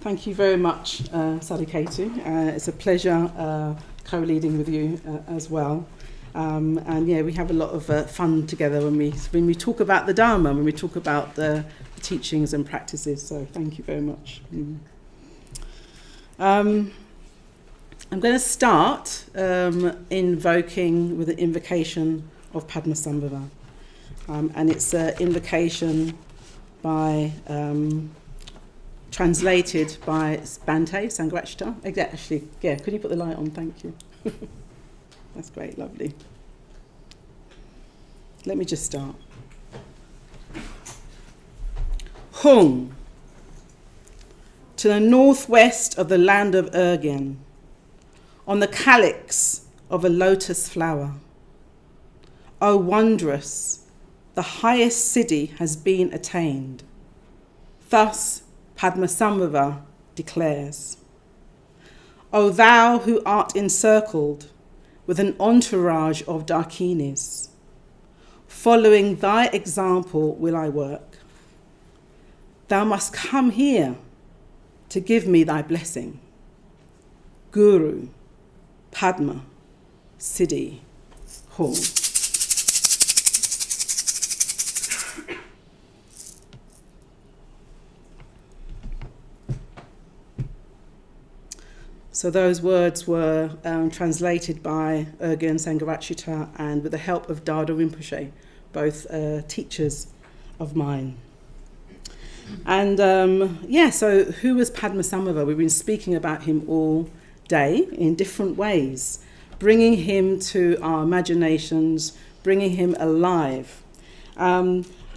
Thank you very much, Sadiketu. It's a pleasure co-leading with you as well. And yeah, we have a lot of fun together when we talk about the Dharma, when we talk about the teachings and practices. So thank you very much. I'm going to start invoking with an invocation of Padmasambhava. And it's an invocation by... translated by Bhante Sangharakshita. Actually, yeah, could you put the light on? Thank you. That's great, lovely. Let me just start. Hung, to the northwest of the land of Urgen, on the calyx of a lotus flower. O wondrous, the highest siddhi has been attained. Thus Padmasambhava declares, O thou who art encircled with an entourage of Dakinis, following thy example will I work. Thou must come here to give me thy blessing. Guru, Padma, Siddhi, Hum. So those words were translated by Urgen Sangharakshita and with the help of Dada Rinpoche, both teachers of mine. And so who was Padmasambhava? We've been speaking about him all day in different ways, bringing him to our imaginations, bringing him alive.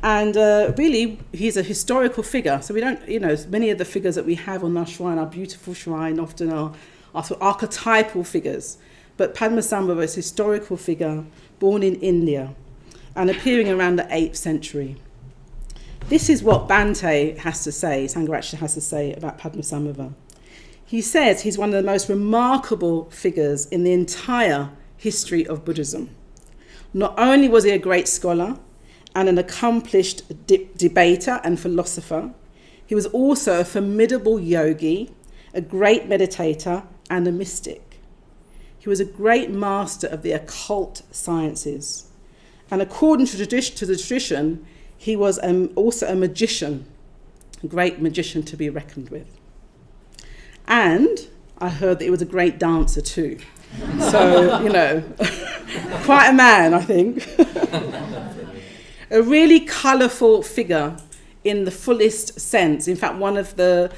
Really, he's a historical figure. So we don't, many of the figures that we have on our shrine, our beautiful shrine, often are sort of archetypal figures. But Padmasambhava is a historical figure born in India and appearing around the 8th century. This is what Bhante has to say, Sangharakshita has to say about Padmasambhava. He says he's one of the most remarkable figures in the entire history of Buddhism. Not only was he a great scholar, and an accomplished debater and philosopher, he was also a formidable yogi, a great meditator, and a mystic. He was a great master of the occult sciences. And according to the tradition, he was also a magician, a great magician to be reckoned with. And I heard that he was a great dancer too. So, quite a man, I think. A really colourful figure in the fullest sense. In fact, one of the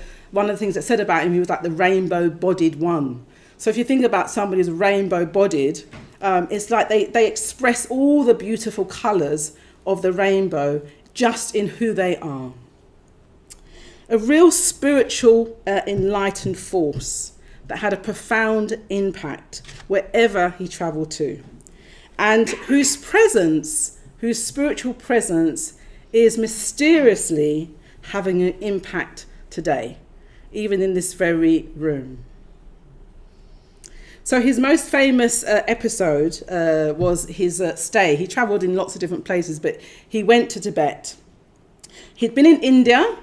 things that said about him, he was like the rainbow-bodied one. So if you think about somebody who's rainbow-bodied, it's like they express all the beautiful colours of the rainbow just in who they are. A real spiritual enlightened force that had a profound impact wherever he travelled to, and whose spiritual presence is mysteriously having an impact today, even in this very room. So his most famous episode was his stay. He travelled in lots of different places, but he went to Tibet. He'd been in India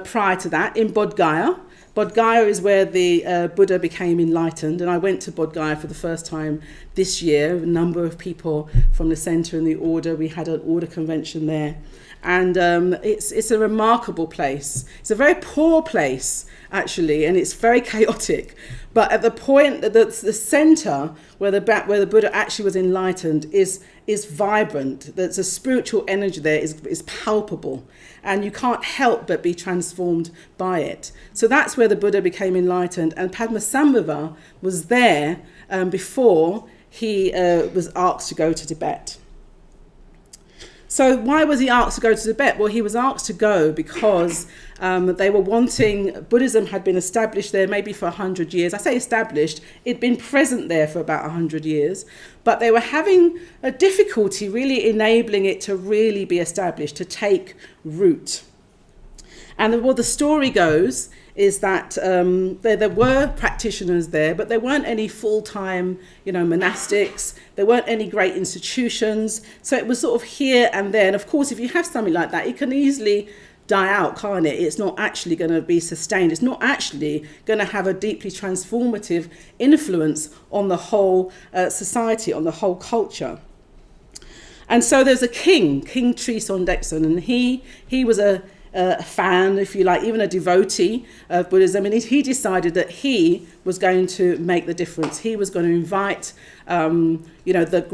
prior to that, in Bodh Gaya. Bodh Gaya is where the Buddha became enlightened, and I went to Bodh Gaya for the first time this year. A number of people from the centre and the order. We had an order convention there, and it's a remarkable place. It's a very poor place, actually, and it's very chaotic. But at the point that the centre where the Buddha actually was enlightened is vibrant. There's a spiritual energy there, is palpable, and you can't help but be transformed by it. So that's where the Buddha became enlightened, and Padmasambhava was there before he was asked to go to Tibet. So why was he asked to go to Tibet? Well, he was asked to go because they were wanting, Buddhism had been established there maybe for 100 years. I say established, it'd been present there for about 100 years, but they were having a difficulty really enabling it to really be established, to take root. And the story goes is that there were practitioners there, but there weren't any full-time, monastics. There weren't any great institutions. So it was sort of here and there. And of course, if you have something like that, it can easily die out, can't it? It's not actually going to be sustained. It's not actually going to have a deeply transformative influence on the whole society, on the whole culture. And so there's a king, King Trison Dekson, and he was a fan, if you like, even a devotee of Buddhism, and he decided that he was going to make the difference. He was going to invite, the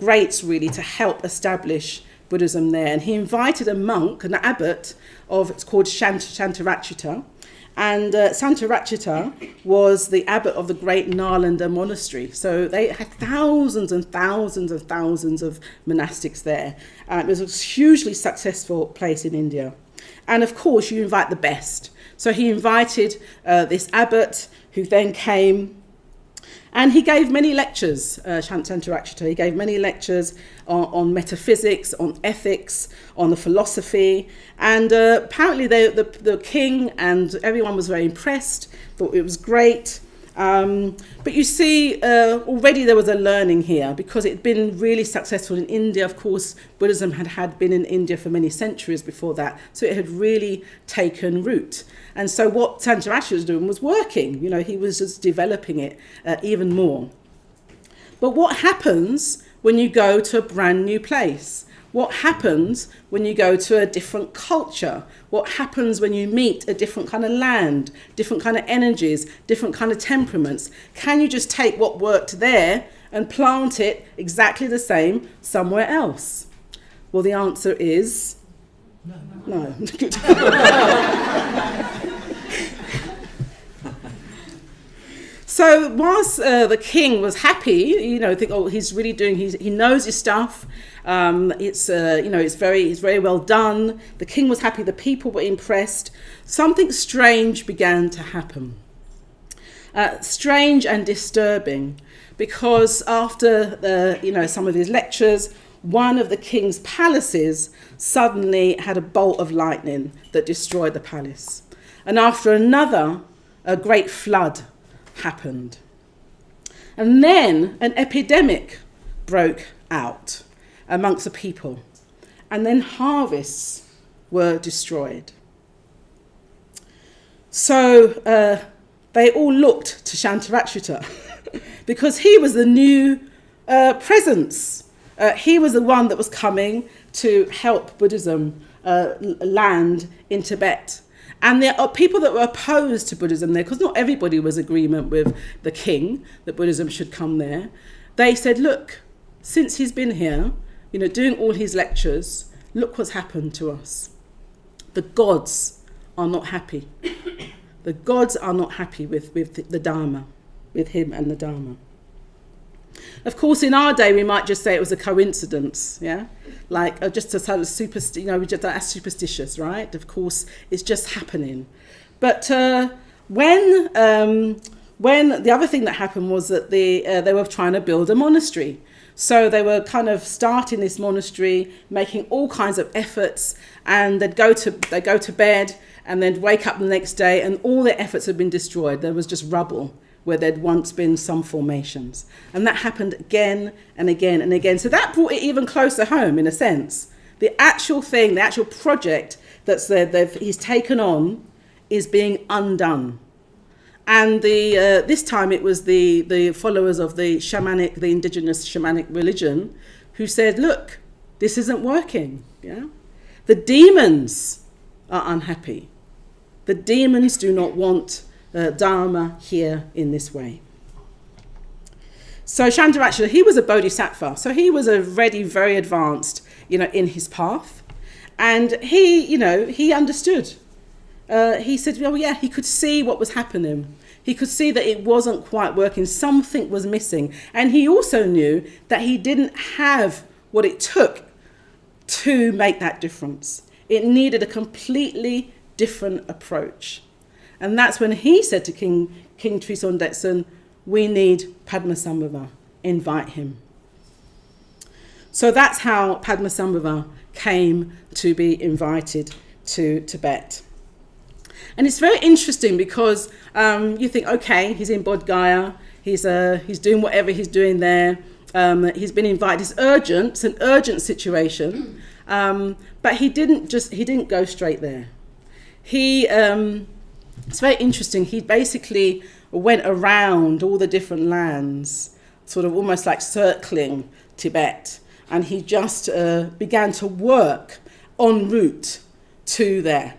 greats really to help establish Buddhism there. And he invited a monk, an abbot it's called Shantarakshita. And Shantarakshita was the abbot of the great Nalanda monastery. So they had thousands and thousands and thousands of monastics there. It was a hugely successful place in India. And of course, you invite the best. So he invited this abbot, who then came, and he gave many lectures, Shantarakshita. He gave many lectures on metaphysics, on ethics, on the philosophy. And apparently the king and everyone was very impressed, thought it was great. But you see, already there was a learning here, because it had been really successful in India. Of course, Buddhism had been in India for many centuries before that, so it had really taken root. And so what Shantarakshita was doing was working. He was just developing it even more. But what happens when you go to a brand new place? What happens when you go to a different culture? What happens when you meet a different kind of land, different kind of energies, different kind of temperaments? Can you just take what worked there and plant it exactly the same somewhere else? Well, the answer is no. Good. So whilst the king was happy, he's really doing, he knows his stuff. It's very well done. The king was happy. The people were impressed. Something strange began to happen. Strange and disturbing, because after some of his lectures, one of the king's palaces suddenly had a bolt of lightning that destroyed the palace. And after another, a great flood happened. And then an epidemic broke out amongst the people. And then harvests were destroyed. So they all looked to Shantarakshita because he was the new presence. He was the one that was coming to help Buddhism land in Tibet. And there are people that were opposed to Buddhism there, because not everybody was in agreement with the king that Buddhism should come there. They said, look, since he's been here, doing all his lectures, look what's happened to us. The gods are not happy. The gods are not happy with the Dharma, with him and the Dharma. Of course, in our day, we might just say it was a coincidence, yeah? Like just a sort of that's superstitious, right? Of course, it's just happening. But when the other thing that happened was that they were trying to build a monastery. So they were kind of starting this monastery, making all kinds of efforts, and they'd go to bed, and they'd wake up the next day, and all their efforts had been destroyed. There was just rubble where there'd once been some formations. And that happened again and again and again. So that brought it even closer home, in a sense. The actual thing, the actual project he's taken on is being undone. And this time it was the followers of the indigenous shamanic religion who said, look, this isn't working. Yeah? The demons are unhappy. The demons do not want Dharma here in this way. So Shantarakshita, he was a bodhisattva, so he was already very advanced, in his path, and he understood. He said, well, yeah, he could see what was happening. He could see that it wasn't quite working. Something was missing, and he also knew that he didn't have what it took to make that difference. It needed a completely different approach. And that's when he said to King Trison Dekson, we need Padmasambhava, invite him. So that's how Padmasambhava came to be invited to Tibet. And it's very interesting because you think, okay, he's in Bodh Gaya, he's doing whatever he's doing there, he's been invited, it's urgent, it's an urgent situation. But he didn't go straight there. It's very interesting. He basically went around all the different lands, sort of almost like circling Tibet, and he just began to work en route to there.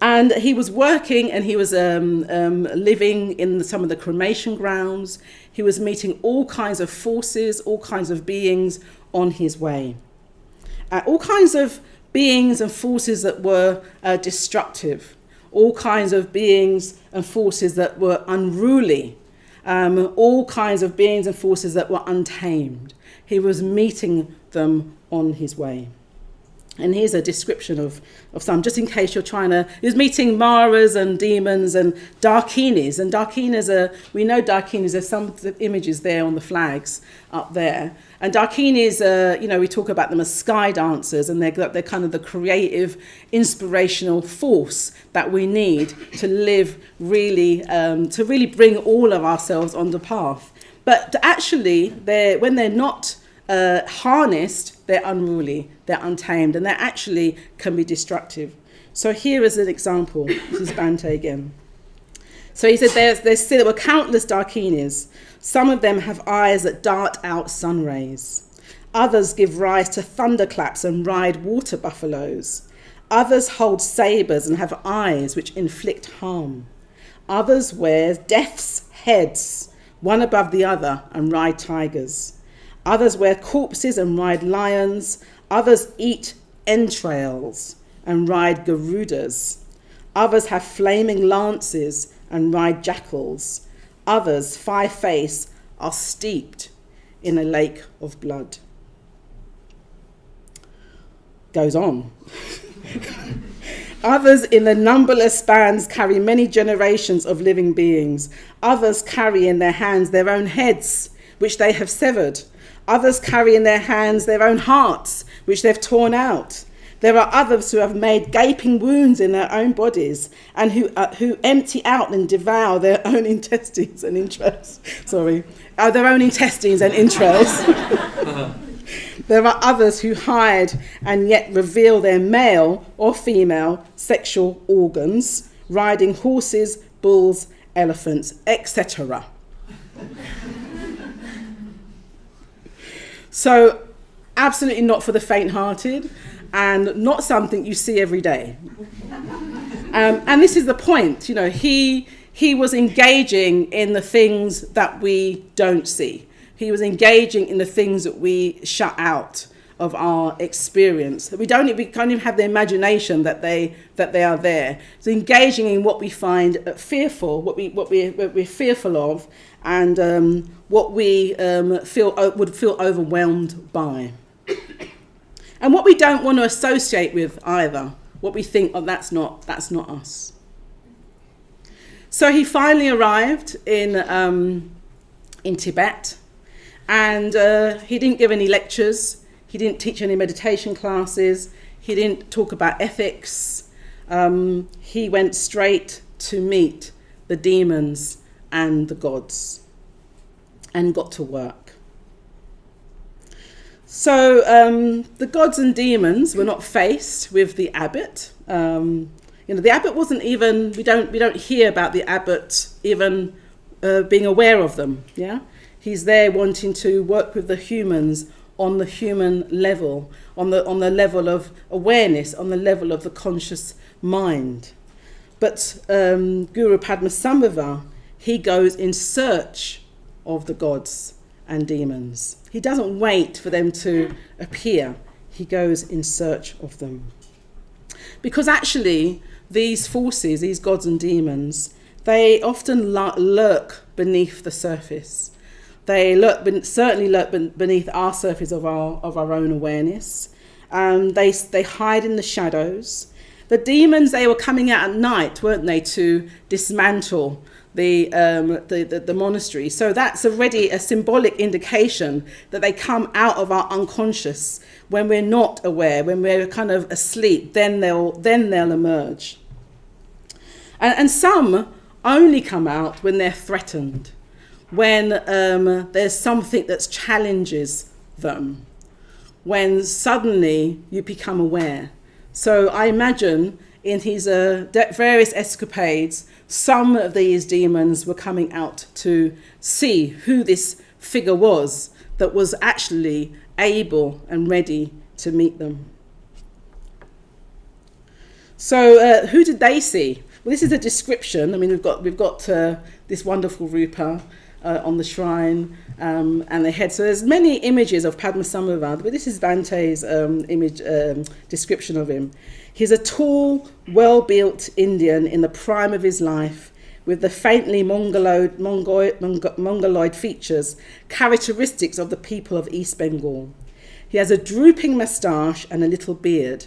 And he was working, and he was living in some of the cremation grounds. He was meeting all kinds of forces, all kinds of beings on his way. All kinds of beings and forces that were destructive. All kinds of beings and forces that were unruly. All kinds of beings and forces that were untamed. He was meeting them on his way. And here's a description of some, just in case you're trying to... He was meeting Maras and demons and Dakinis. And Dakinis we know Dakinis, there's some images there on the flags up there. And Dakinis, we talk about them as sky dancers, and they're kind of the creative, inspirational force that we need to live really, to really bring all of ourselves on the path. But actually, when they're not harnessed, they're unruly, they're untamed, and they actually can be destructive. So here is an example. This is Bhante again. So he said there were countless Dakinis. Some of them have eyes that dart out sun rays. Others give rise to thunderclaps and ride water buffaloes. Others hold sabres and have eyes which inflict harm. Others wear death's heads, one above the other, and ride tigers. Others wear corpses and ride lions. Others eat entrails and ride garudas. Others have flaming lances and ride jackals. Others, 5-faced, are steeped in a lake of blood. Goes on. Others in the numberless bands carry many generations of living beings. Others carry in their hands their own heads, which they have severed. Others carry in their hands their own hearts, which they've torn out. There are others who have made gaping wounds in their own bodies and who empty out and devour their own intestines and entrails. Their own intestines and entrails. There are others who hide and yet reveal their male or female sexual organs, riding horses, bulls, elephants, etc. So, absolutely not for the faint-hearted, and not something you see every day. And this is the point, he was engaging in the things that we don't see. He was engaging in the things that we shut out of our experience. We can't even have the imagination that they are there. It's engaging in what we find fearful, what we're fearful of, and what we would feel overwhelmed by. And what we don't want to associate with either, what we think, that's not us. So he finally arrived in Tibet, and he didn't give any lectures, he didn't teach any meditation classes, he didn't talk about ethics. He went straight to meet the demons and the gods, and got to work. So the gods and demons were not faced with the abbot. The abbot wasn't even. We don't hear about the abbot even being aware of them. Yeah, he's there wanting to work with the humans on the human level, on the level of awareness, on the level of the conscious mind. But Guru Padmasambhava, he goes in search of the gods and demons. He doesn't wait for them to appear. He goes in search of them. Because actually, these forces, these gods and demons, they often lurk beneath the surface. They certainly lurk beneath our surface of our own awareness. They hide in the shadows. The demons, they were coming out at night, weren't they, to dismantle the monastery. So that's already a symbolic indication that they come out of our unconscious when we're not aware, when we're kind of asleep. Then they'll emerge. And some only come out when they're threatened, when there's something that challenges them, when suddenly you become aware. So I imagine in his various escapades, some of these demons were coming out to see who this figure was that was actually able and ready to meet them. So who did they see? Well, this is a description. I mean, we've got this wonderful Rupa on the shrine and the head. So there's many images of Padmasambhava, but this is Bante's description of him. He's a tall, well-built Indian in the prime of his life, with the faintly mongoloid features, characteristics of the people of East Bengal. He has a drooping moustache and a little beard,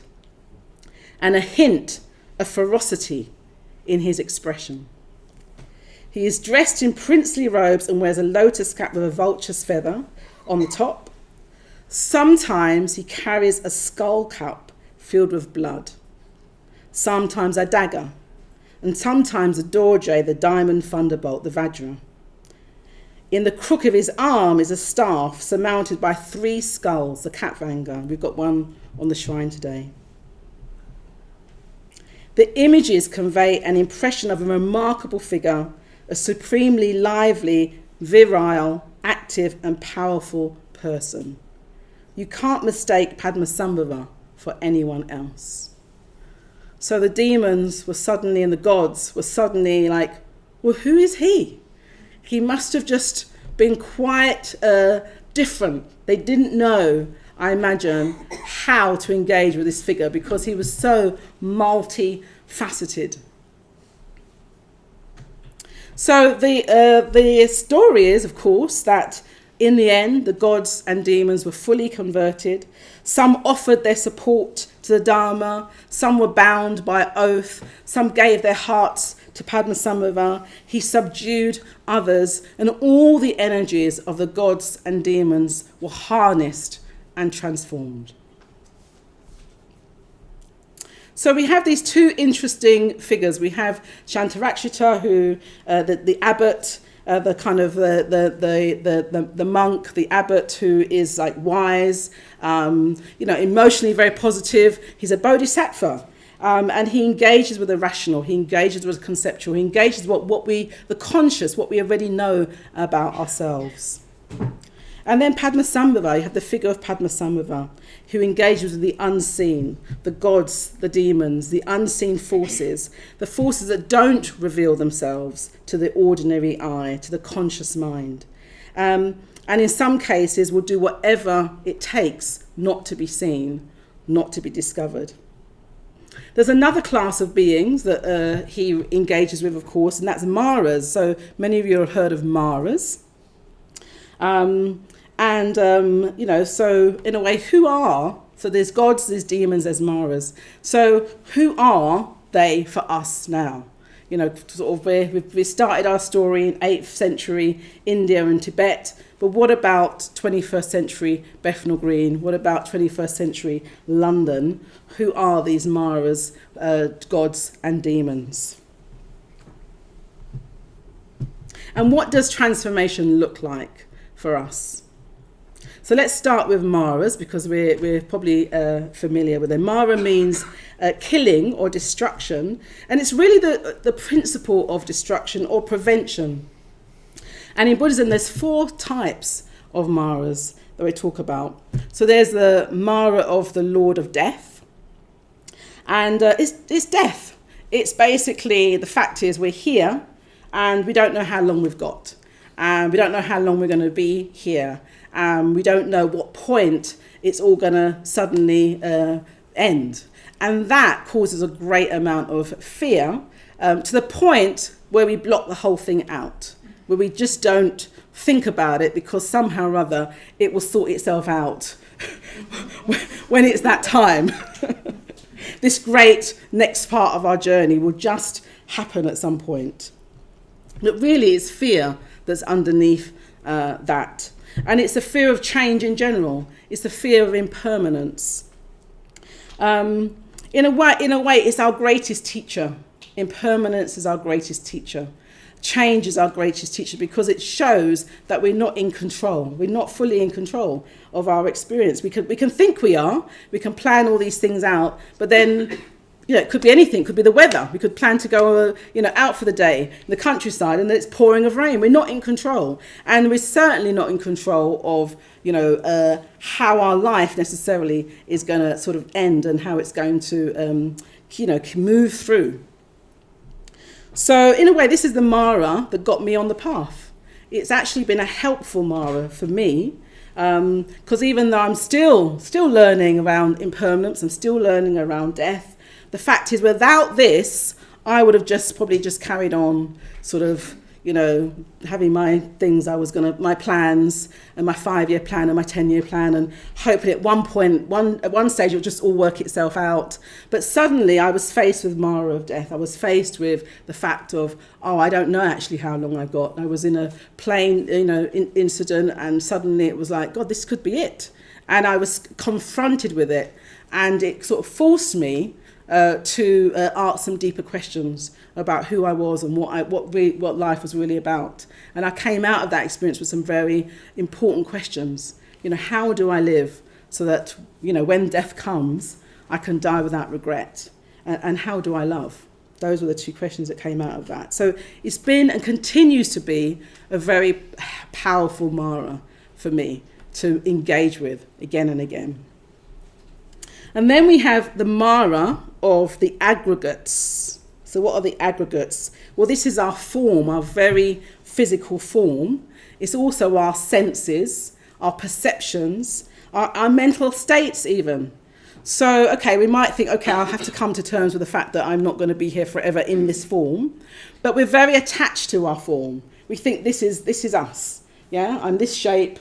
and a hint of ferocity in his expression. He is dressed in princely robes and wears a lotus cap with a vulture's feather on the top. Sometimes he carries a skull cup filled with blood, sometimes a dagger, and sometimes a dorje, the diamond thunderbolt, the vajra. In the crook of his arm is a staff surmounted by 3 skulls, the Katvanga. We've got one on the shrine today. The images convey an impression of a remarkable figure, a supremely lively, virile, active and powerful person. You can't mistake Padmasambhava for anyone else. So the demons were suddenly, and the gods were suddenly like, well, who is he? He must have just been quite different. They didn't know, I imagine, how to engage with this figure because he was so multifaceted. So the story is, of course, that in the end, the gods and demons were fully converted. Some offered their support to the Dharma. Some were bound by oath. Some gave their hearts to Padmasambhava. He subdued others, and all the energies of the gods and demons were harnessed and transformed. So we have these 2 interesting figures. We have Shantarakshita, who the abbot, the monk, the abbot who is like wise, emotionally very positive. He's a bodhisattva, and he engages with the rational. He engages with the conceptual. He engages with the conscious, what we already know about ourselves. And then Padmasambhava, you have the figure of Padmasambhava, who engages with the unseen, the gods, the demons, the unseen forces, the forces that don't reveal themselves to the ordinary eye, to the conscious mind. And in some cases will do whatever it takes not to be seen, not to be discovered. There's another class of beings that he engages with, of course, and that's Maras. So many of you have heard of Maras. So in a way, so there's gods, there's demons, there's Maras. So who are they for us now? We started our story in 8th century India and Tibet, but what about 21st century Bethnal Green? What about 21st century London? Who are these Maras, gods and demons? And what does transformation look like for us? So let's start with Maras, because we're probably familiar with them. Mara means killing or destruction, and it's really the principle of destruction or prevention. And in Buddhism, there's 4 types of Maras that we talk about. So there's the Mara of the Lord of Death, and it's death. It's basically, the fact is we're here, and we don't know how long we've got, and we don't know how long we're going to be here. We don't know what point it's all going to suddenly end. And that causes a great amount of fear, to the point where we block the whole thing out, where we just don't think about it because somehow or other it will sort itself out when it's that time. This great next part of our journey will just happen at some point. But really it's fear that's underneath that. And it's the fear of change in general. It's the fear of impermanence. In a way, it's our greatest teacher. Impermanence is our greatest teacher. Change is our greatest teacher because it shows that we're not in control. We're not fully in control of our experience. We can think we are. We can plan all these things out, but then, it could be anything. It could be the weather. We could plan to go, out for the day in the countryside, and it's pouring of rain. We're not in control, and we're certainly not in control of, how our life necessarily is going to sort of end and how it's going to, move through. So in a way, this is the Mara that got me on the path. It's actually been a helpful Mara for me, because even though I'm still learning around impermanence, I'm still learning around death, the fact is without this, I would have probably just carried on sort of, having my things my plans and my 5-year plan and my 10-year plan, and hoping at one stage it'll just all work itself out. But suddenly I was faced with Mara of death. I was faced with the fact of, I don't know actually how long I've got. I was in a plane, incident, and suddenly it was like, God, this could be it. And I was confronted with it, and it sort of forced me to ask some deeper questions about who I was and what life was really about. And I came out of that experience with some very important questions. How do I live so that, when death comes, I can die without regret? And how do I love? Those were the two questions that came out of that. So it's been and continues to be a very powerful Mara for me to engage with again and again. And then we have the Mara of the aggregates. So what are the aggregates? Well, this is our form, our very physical form. It's also our senses, our perceptions, our mental states even. So, we might think, I'll have to come to terms with the fact that I'm not going to be here forever in this form. But we're very attached to our form. We think this is us. Yeah, I'm this shape.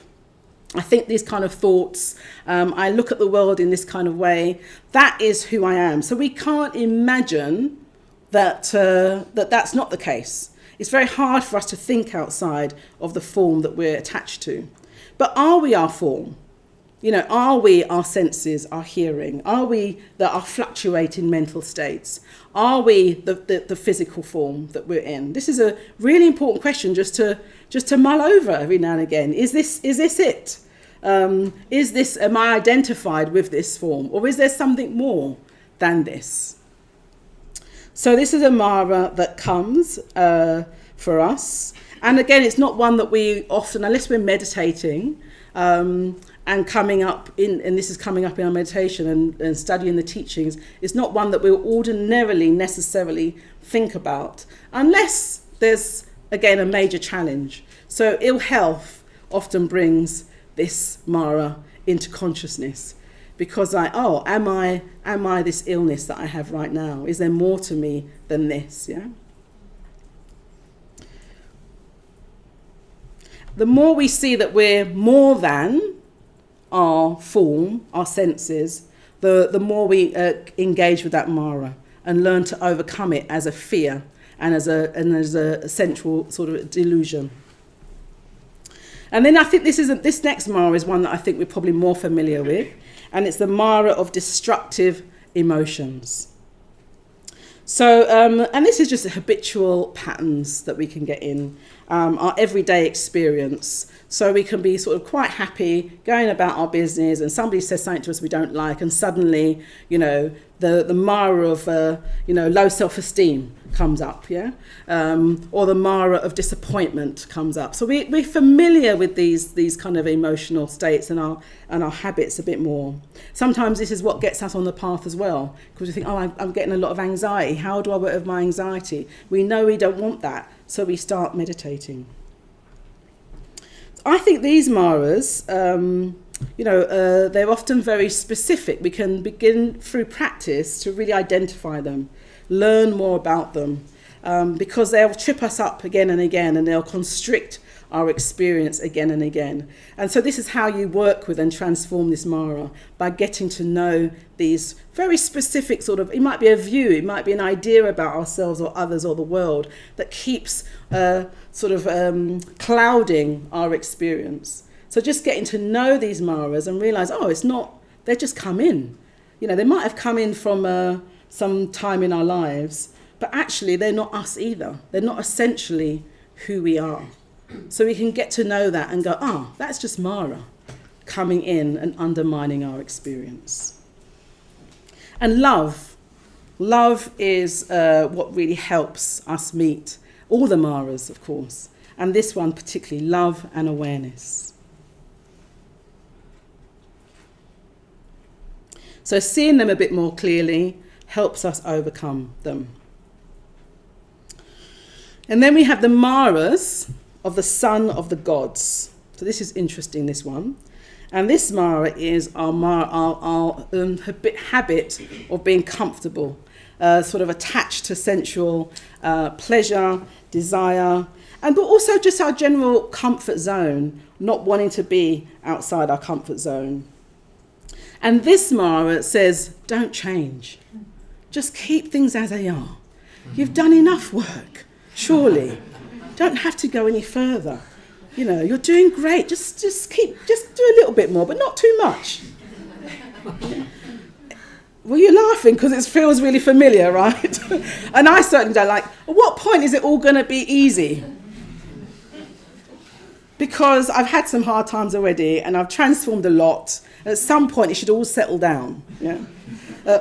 I think these kind of thoughts. I look at the world in this kind of way. That is who I am. So we can't imagine that that's not the case. It's very hard for us to think outside of the form that we're attached to. But are we our form? Are we our senses, our hearing? Are we our fluctuating mental states? Are we the physical form that we're in? This is a really important question just to mull over every now and again. Is this it? Am I identified with this form, or is there something more than this? So this is a Mara that comes for us. And again, it's not one that we often, unless we're meditating, and coming up and this is coming up in our meditation and studying the teachings, it's not one that we'll ordinarily necessarily think about, unless there's, again, a major challenge. So ill health often brings this Mara into consciousness, because am I this illness that I have right now? Is there more to me than this? Yeah. The more we see that we're more than our form, our senses, the more we engage with that Mara and learn to overcome it as a fear and as a central sort of delusion. And then I think this next Mara is one that I think we're probably more familiar with, and it's the Mara of destructive emotions. So, and this is just habitual patterns that we can get in our everyday experience. So we can be sort of quite happy going about our business, and somebody says something to us we don't like, and suddenly, the Mara of, low self-esteem comes up, yeah? Or the Mara of disappointment comes up. So we're familiar with these kind of emotional states and our habits a bit more. Sometimes this is what gets us on the path as well, because we think, I'm getting a lot of anxiety. How do I work with my anxiety? We know we don't want that, so we start meditating. I think these Maras, they're often very specific. We can begin through practice to really identify them, learn more about them, because they'll trip us up again and again, and they'll constrict our experience again and again. And so this is how you work with and transform this Mara, by getting to know these very specific sort of, it might be a view, it might be an idea about ourselves or others or the world that keeps clouding our experience. So just getting to know these Maras and realize, it's not, they just come in. They might have come in from some time in our lives, But actually, they're not us either. They're not essentially who we are. So we can get to know that and go, that's just Mara coming in and undermining our experience. And love is what really helps us meet all the Maras, of course, and this one particularly, love and awareness. So seeing them a bit more clearly helps us overcome them. And then we have the Maras of the son of the gods. So this is interesting, this one. And this Mara is our habit of being comfortable, sort of attached to sensual pleasure, desire, but also just our general comfort zone, not wanting to be outside our comfort zone. And this Mara says, don't change. Just keep things as they are. You've done enough work, surely. Don't have to go any further. You're doing great. Just do a little bit more, but not too much. Well, you're laughing because it feels really familiar, right? And I certainly don't like, at what point is it all going to be easy? Because I've had some hard times already and I've transformed a lot. And at some point, it should all settle down. Yeah?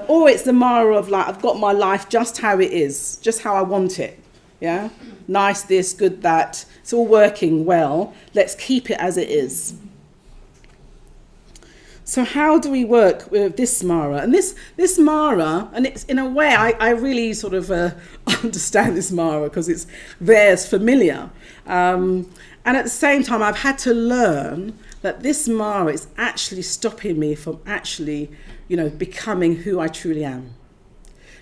Or it's the Mara of I've got my life just how it is, just how I want it. Yeah? Nice this, good that. It's all working well. Let's keep it as it is. So how do we work with this Mara? And this Mara, and it's in a way, I really sort of understand this Mara because it's familiar. And at the same time, I've had to learn that this Mara is actually stopping me from actually, becoming who I truly am.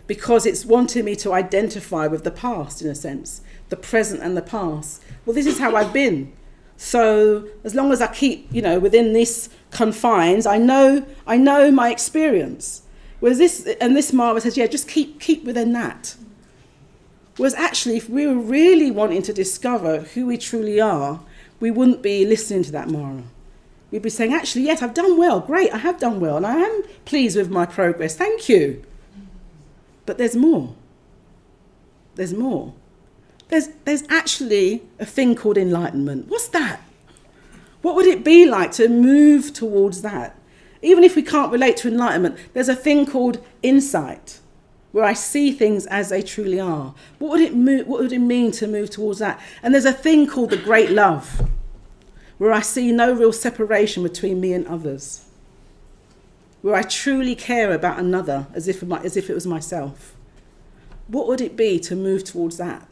Because it's wanting me to identify with the past, in a sense, the present and the past. Well, this is how I've been. So as long as I keep, within these confines, I know my experience. Whereas this Mara says, just keep within that. Whereas actually, if we were really wanting to discover who we truly are, we wouldn't be listening to that Mara. We'd be saying, actually, yes, I've done well. Great, I have done well. And I am pleased with my progress. Thank you. But there's more. There's more. There's actually a thing called enlightenment. What's that? What would it be like to move towards that? Even if we can't relate to enlightenment, there's a thing called insight, where I see things as they truly are. What would it mean to move towards that? And there's a thing called the great love, where I see no real separation between me and others, where I truly care about another as if it was myself. What would it be to move towards that?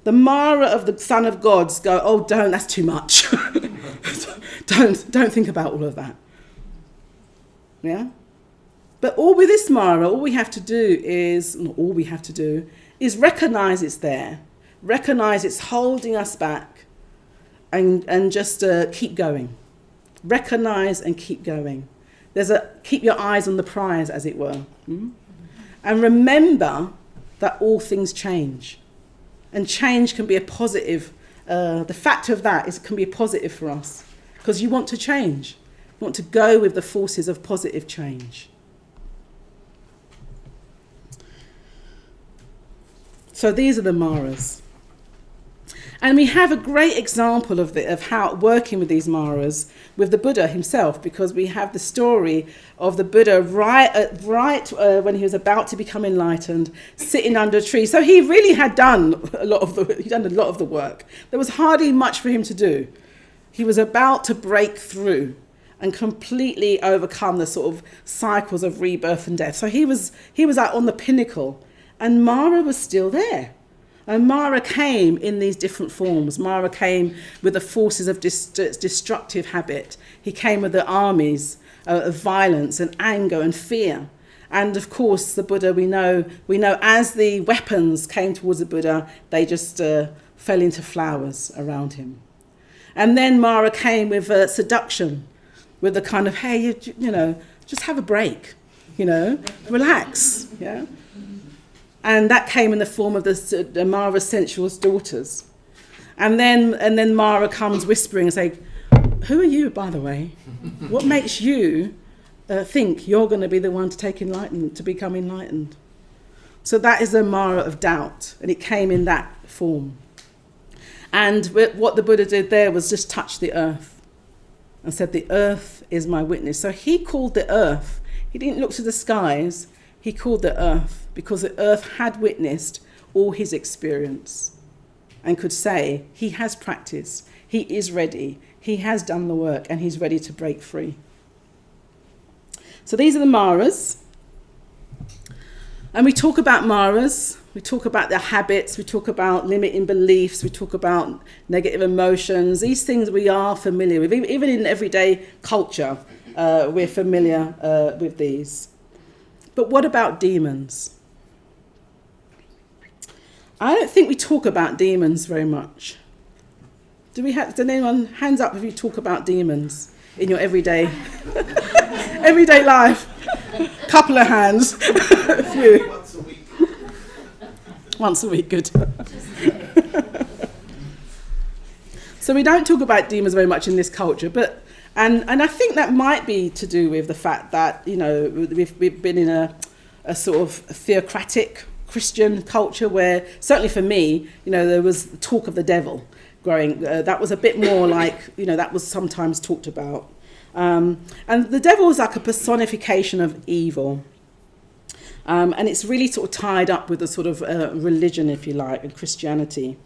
The Mara of the Son of Gods go, don't, that's too much. don't think about all of that. Yeah? But with this Mara, all we have to do is recognise it's there, recognise it's holding us back, and just keep going. Recognise and keep going. Keep your eyes on the prize, as it were. And remember that all things change. And change can be a positive. The fact of that is it can be a positive for us. Because you want to change. You want to go with the forces of positive change. So these are the Maras. And we have a great example of how working with these Maras with the Buddha himself, because we have the story of the Buddha right when he was about to become enlightened, sitting under a tree. So he really had done a lot of the work. There was hardly much for him to do. He was about to break through and completely overcome the sort of cycles of rebirth and death. So he was like on the pinnacle, and Mara was still there. And Mara came in these different forms. Mara came with the forces of destructive habit. He came with the armies of violence and anger and fear. And of course, the Buddha, we know as the weapons came towards the Buddha, they just fell into flowers around him. And then Mara came with seduction, with the kind of, hey, just have a break, relax, yeah. And that came in the form of the Mara's sensuous daughters. And then Mara comes whispering and saying, who are you, by the way? What makes you think you're going to be the one to become enlightened? So that is a Mara of doubt, and it came in that form. And what the Buddha did there was just touch the earth and said, the earth is my witness. So he called the earth. He didn't look to the skies. He called the earth because the earth had witnessed all his experience and could say he has practiced, he is ready, he has done the work, and he's ready to break free. So these are the Maras. And we talk about Maras, we talk about their habits, we talk about limiting beliefs, we talk about negative emotions. These things we are familiar with. Even in everyday culture, we're familiar with these. But what about demons? I don't think we talk about demons very much. Did anyone, hands up if you talk about demons in your everyday life? Couple of hands. A few. Once a week. Once a week, good. So we don't talk about demons very much in this culture, but and I think that might be to do with the fact that, you know, we've been in a sort of theocratic Christian culture where, certainly for me, you know, there was talk of the devil growing. That was a bit more like, you know, that was sometimes talked about. And the devil is like a personification of evil. And it's really sort of tied up with a sort of religion, if you like, and Christianity.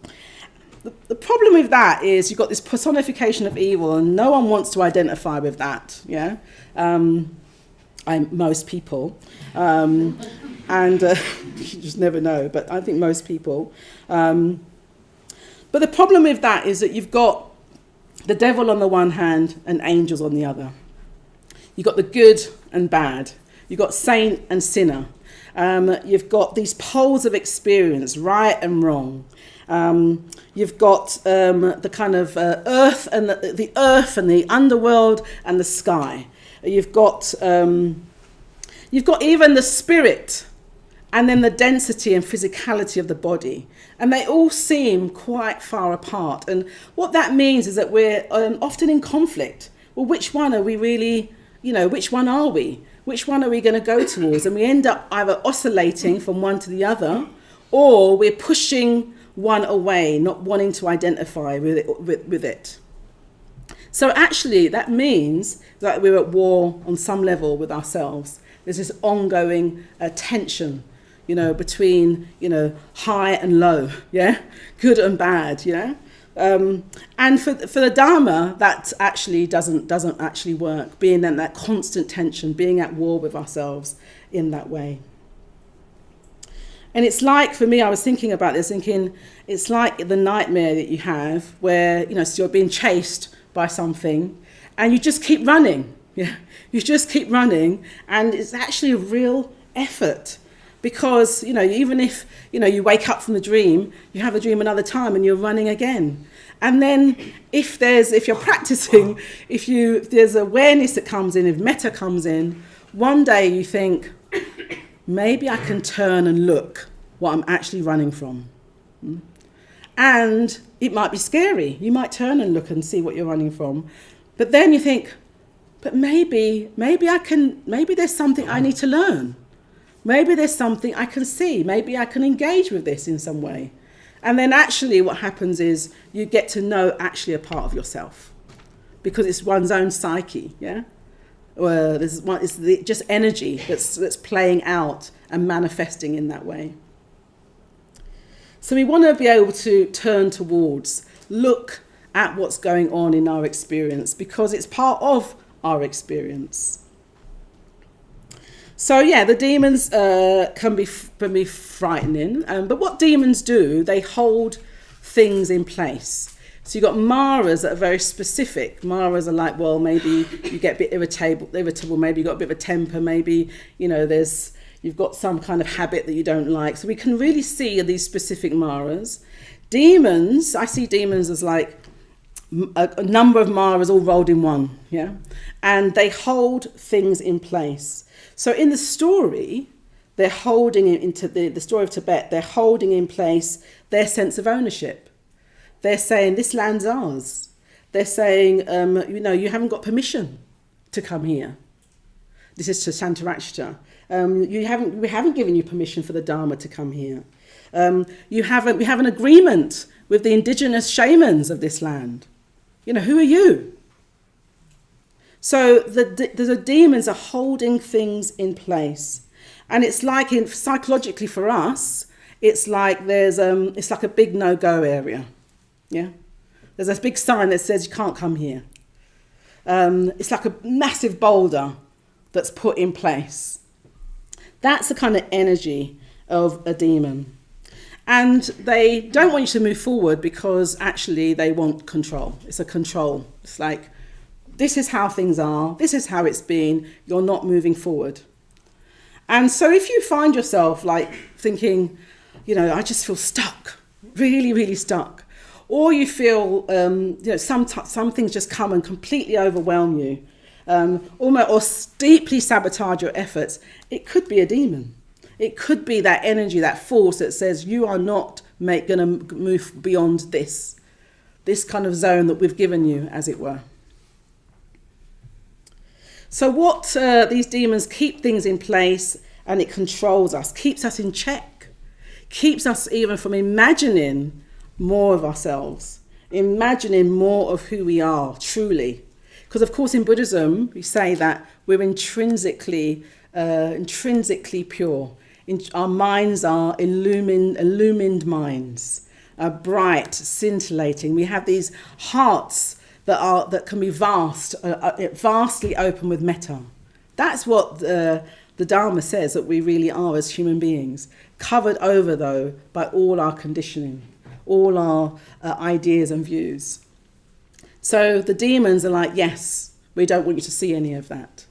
The problem with that is you've got this personification of evil and no one wants to identify with that, yeah? Most people. And you just never know, but I think most people. But the problem with that is that you've got the devil on the one hand and angels on the other. You've got the good and bad. You've got saint and sinner. You've got these poles of experience, right and wrong. You've got the kind of earth and the earth and the underworld and the sky. You've got even the spirit and then the density and physicality of the body. And they all seem quite far apart. And what that means is that we're often in conflict. Well, which one are we really, you know, which one are we? Which one are we going to go towards? And we end up either oscillating from one to the other, or we're pushing one away, not wanting to identify with it. So actually, that means that we're at war on some level with ourselves. There's this ongoing tension, you know, between, you know, high and low, yeah, good and bad, you know. And for the Dharma, that actually doesn't actually work. Being in that constant tension, being at war with ourselves in that way. And it's like, for me, I was thinking about this, thinking it's like the nightmare that you have where, you know, so you're being chased by something and you just keep running. Yeah, you just keep running, and it's actually a real effort because, you know, even if, you know, you wake up from the dream, you have a dream another time and you're running again. And then if you're practicing, if there's awareness that comes in, if metta comes in, one day you think, maybe I can turn and look what I'm actually running from. And it might be scary. You might turn and look and see what you're running from. But then you think, but maybe there's something I need to learn. Maybe there's something I can see. Maybe I can engage with this in some way. And then actually what happens is you get to know actually a part of yourself because it's one's own psyche, yeah? It's just energy that's playing out and manifesting in that way. So we want to be able to turn towards, look at what's going on in our experience because it's part of our experience. So yeah, the demons can be frightening, but what demons do, they hold things in place. So you've got Maras that are very specific. Maras are like, well, maybe you get a bit irritable, maybe you've got a bit of a temper, maybe, you know, you've got some kind of habit that you don't like. So we can really see these specific Maras. Demons, I see demons as like a number of Maras all rolled in one, yeah? And they hold things in place. So in the story, they're holding into the story of Tibet, they're holding in place their sense of ownership. They're saying, this land's ours. They're saying, you know, you haven't got permission to come here. This is to Shantarakshita. We haven't given you permission for the Dharma to come here. We have an agreement with the indigenous shamans of this land. Who are you? So the demons are holding things in place. And it's like psychologically for us, it's like it's like a big no-go area. Yeah? There's a big sign that says you can't come here. It's like a massive boulder that's put in place. That's the kind of energy of a demon. And they don't want you to move forward because actually they want control. It's a control. It's like, this is how things are. This is how it's been. You're not moving forward. And so if you find yourself like thinking, I just feel stuck, really, really stuck. Or you feel, some things just come and completely overwhelm you, or deeply sabotage your efforts. It could be a demon. It could be that energy, that force that says you are not going to move beyond this kind of zone that we've given you, as it were. So what these demons keep things in place, and it controls us, keeps us in check, keeps us even from imagining more of ourselves, imagining more of who we are truly. Because of course in Buddhism we say that we're intrinsically pure. Our minds are illumined minds, bright, scintillating. We have these hearts that can be vastly open with metta. That's what the Dharma says that we really are as human beings, covered over though by all our conditioning, all our ideas and views. So the demons are like, yes, we don't want you to see any of that.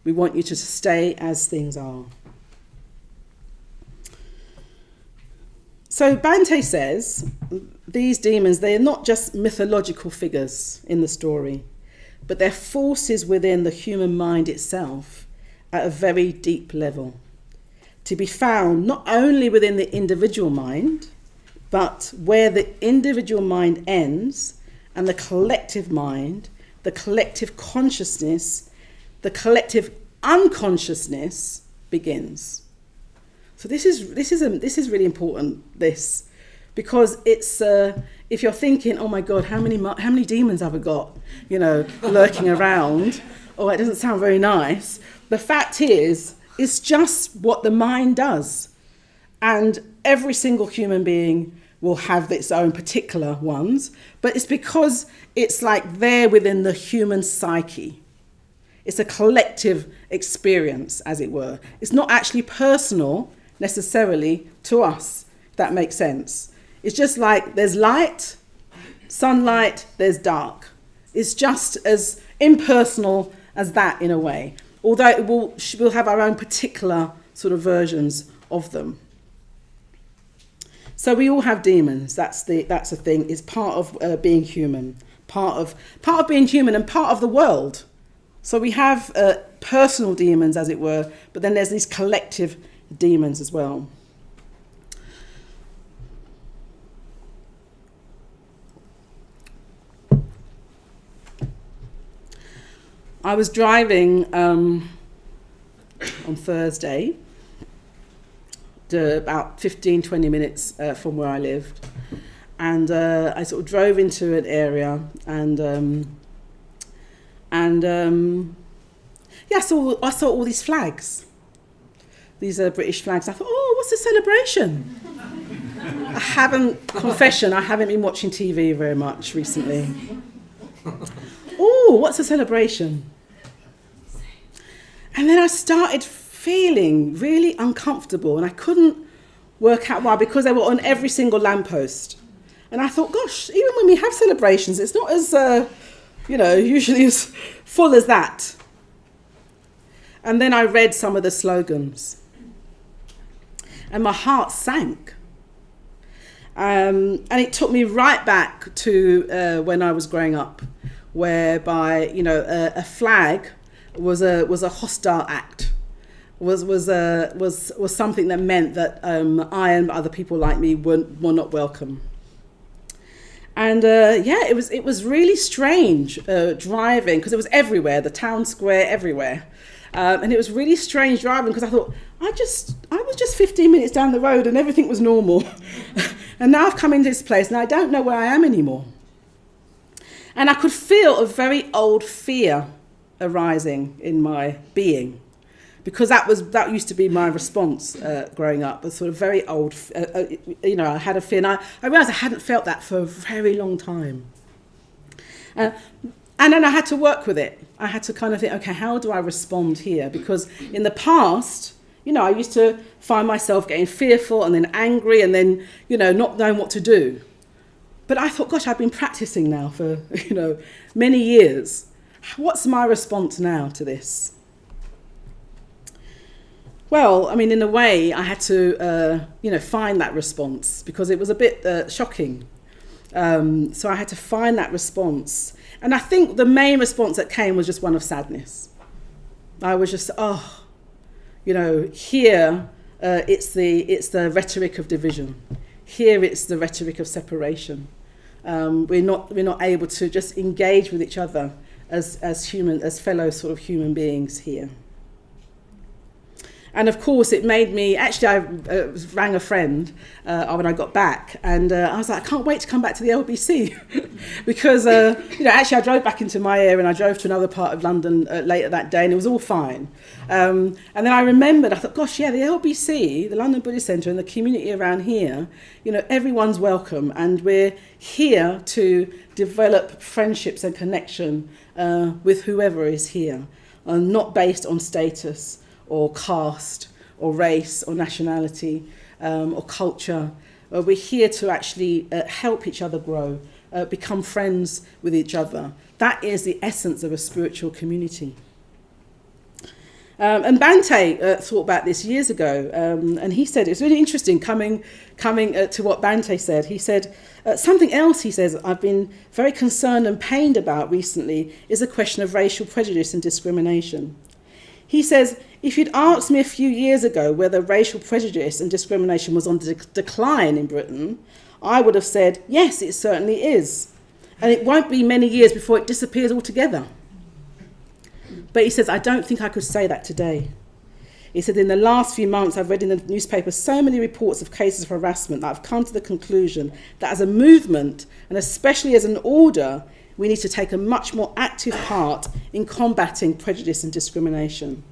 We want you to stay as things are. So Bhante says, these demons, they are not just mythological figures in the story, but they're forces within the human mind itself at a very deep level, to be found not only within the individual mind, but where the individual mind ends and the collective mind, the collective consciousness, the collective unconsciousness begins. So this is really important, because it's if you're thinking, oh my God, how many demons have I got, lurking around? Oh, it doesn't sound very nice. The fact is, it's just what the mind does, and every single human being will have its own particular ones, but it's because it's like there within the human psyche. It's a collective experience, as it were. It's not actually personal necessarily to us, if that makes sense. It's just like there's light, sunlight, there's dark. It's just as impersonal as that in a way, although we'll have our own particular sort of versions of them. So we all have demons. That's the thing. It's part of being human, part of being human, and part of the world. So we have personal demons, as it were, but then there's these collective demons as well. I was driving on Thursday, about 15-20 minutes from where I lived, and I sort of drove into an area, and I saw all these flags. These are British flags. I thought, oh, what's the celebration? I haven't been watching TV very much recently. Oh, what's the celebration? And then I started feeling really uncomfortable, and I couldn't work out why, because they were on every single lamppost. And I thought, gosh, even when we have celebrations, it's not as, usually as full as that. And then I read some of the slogans, and my heart sank. And it took me right back to when I was growing up, whereby a flag was a hostile act, was something that meant that I and other people like me were not welcome. And it was really strange driving, because it was everywhere, the town square, everywhere. And it was really strange driving because I thought, I was just 15 minutes down the road and everything was normal. And now I've come into this place and I don't know where I am anymore. And I could feel a very old fear arising in my being, because that used to be my response growing up, a sort of very old, I had a fear. And I realised I hadn't felt that for a very long time. And then I had to work with it. I had to kind of think, okay, how do I respond here? Because in the past, I used to find myself getting fearful and then angry and then, not knowing what to do. But I thought, gosh, I've been practicing now for, many years. What's my response now to this? Well, I mean, in a way, I had to, find that response because it was a bit shocking. So I had to find that response. And I think the main response that came was just one of sadness. I was just, here it's the rhetoric of division. Here it's the rhetoric of separation. We're not able to just engage with each other as fellow sort of human beings here. And of course, it made me, actually, I rang a friend when I got back, and I was like, I can't wait to come back to the LBC because, actually, I drove back into my area and I drove to another part of London later that day, and it was all fine. And then I remembered, I thought, gosh, yeah, the LBC, the London Buddhist Centre, and the community around here, everyone's welcome, and we're here to develop friendships and connection with whoever is here, not based on status or caste, or race, or nationality, or culture. We're here to actually help each other grow, become friends with each other. That is the essence of a spiritual community. And Bhante thought about this years ago, and he said, it's really interesting coming to what Bhante said. He said, something else, he says, I've been very concerned and pained about recently is the question of racial prejudice and discrimination. He says, if you'd asked me a few years ago whether racial prejudice and discrimination was on decline in Britain, I would have said, yes, it certainly is. And it won't be many years before it disappears altogether. But he says, I don't think I could say that today. He said, in the last few months, I've read in the newspaper so many reports of cases of harassment that I've come to the conclusion that as a movement, and especially as an order, we need to take a much more active part in combating prejudice and discrimination.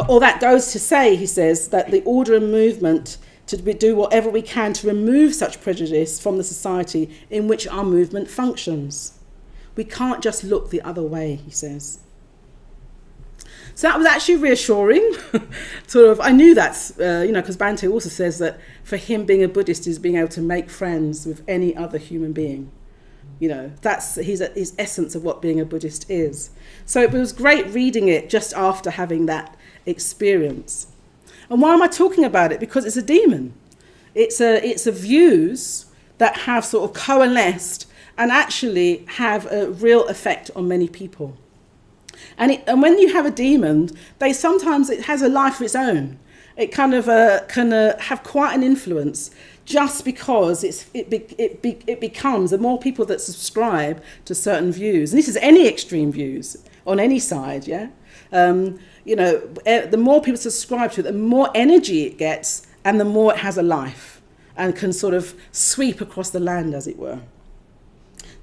Or that goes to say, he says, that the order and movement to do whatever we can to remove such prejudice from the society in which our movement functions. We can't just look the other way, he says. So that was actually reassuring. I knew that, because Bhante also says that for him being a Buddhist is being able to make friends with any other human being. That's his essence of what being a Buddhist is. So it was great reading it just after having that experience. And why am I talking about it? Because it's a demon. It's a views that have sort of coalesced and actually have a real effect on many people. And when you have a demon, it has a life of its own. It kind of can have quite an influence just because it becomes the more people that subscribe to certain views. And this is any extreme views on any side, yeah? The more people subscribe to it, the more energy it gets and the more it has a life and can sort of sweep across the land, as it were.